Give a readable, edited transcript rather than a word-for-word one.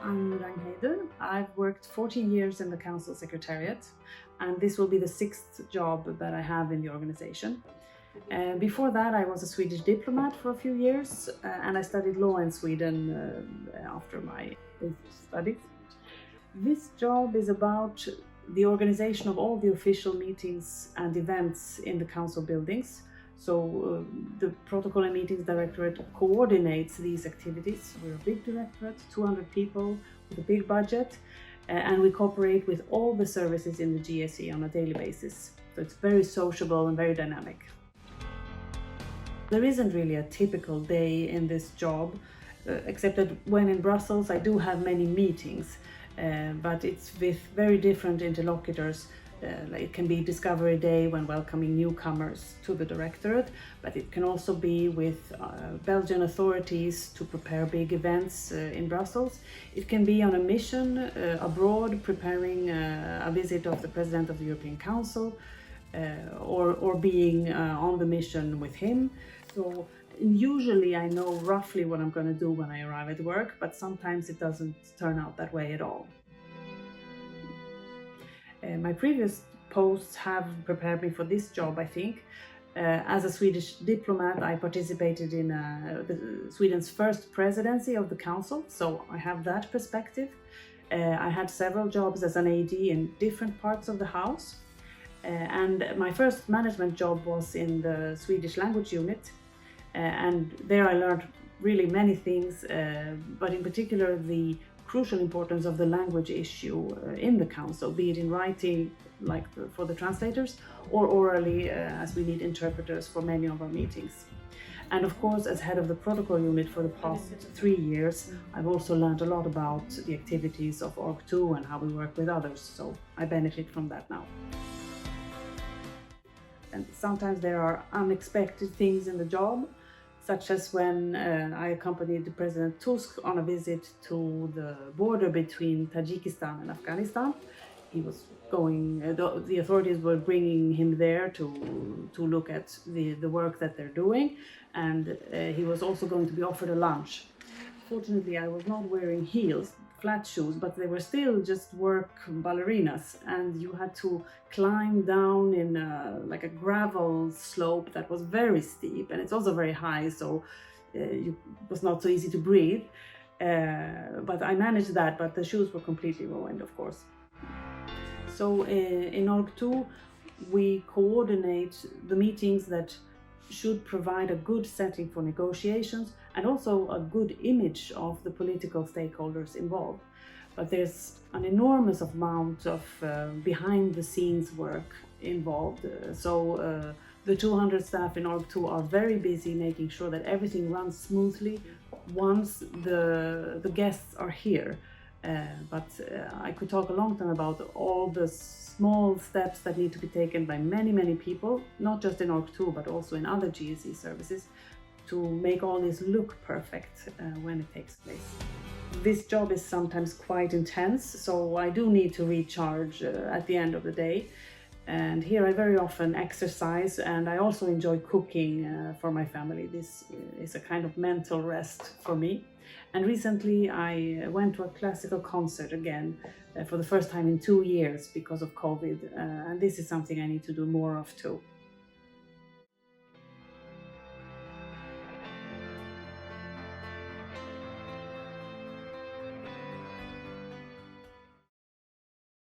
I'm Ragnheidur. I've worked 14 years in the Council Secretariat, and this will be the 6th job that I have in the organization. Before that, I was a Swedish diplomat for a few years, and I studied law in Sweden after my studies. This job is about the organization of all the official meetings and events in the council buildings. So the Protocol and Meetings Directorate coordinates these activities. We're a big directorate, 200 people with a big budget, and we cooperate with all the services in the GSE on a daily basis. So it's very sociable and very dynamic. There isn't really a typical day in this job, except that when in Brussels I do have many meetings, but it's with very different interlocutors. It can be Discovery Day when welcoming newcomers to the Directorate, but it can also be with Belgian authorities to prepare big events in Brussels. It can be on a mission abroad, preparing a visit of the President of the European Council, or being on the mission with him. So usually I know roughly what I'm going to do when I arrive at work, but sometimes it doesn't turn out that way at all. My previous posts have prepared me for this job, I think. As a Swedish diplomat, I participated in Sweden's first presidency of the Council, so I have that perspective. I had several jobs as an AD in different parts of the House. And my first management job was in the Swedish language unit. And there I learned really many things, but in particular the crucial importance of the language issue in the council, be it in writing, like for the translators, or orally, as we need interpreters for many of our meetings. And of course, as head of the protocol unit for the past 3 years, I've also learned a lot about the activities of Org2 and how we work with others, so I benefit from that now. And sometimes there are unexpected things in the job, such as when I accompanied President Tusk on a visit to the border between Tajikistan and Afghanistan. He was going, the authorities were bringing him there to look at the work that they're doing, and he was also going to be offered a lunch. Fortunately, I was not wearing heels, flat shoes, but they were still just work ballerinas, and you had to climb down in like a gravel slope that was very steep, and it's also very high, so it was not so easy to breathe. But I managed that, but the shoes were completely ruined, of course. So in Org2, we coordinate the meetings that should provide a good setting for negotiations and also a good image of the political stakeholders involved. But there's an enormous amount of behind-the-scenes work involved. So the 200 staff in Org2 are very busy making sure that everything runs smoothly once the guests are here. But I could talk a long time about all the small steps that need to be taken by many people, not just in Org2 but also in other GSE services, to make all this look perfect when it takes place. This job is sometimes quite intense, so I do need to recharge at the end of the day. And here I very often exercise, and I also enjoy cooking for my family. This is a kind of mental rest for me. And recently I went to a classical concert again for the first time in 2 years because of COVID, and this is something I need to do more of too.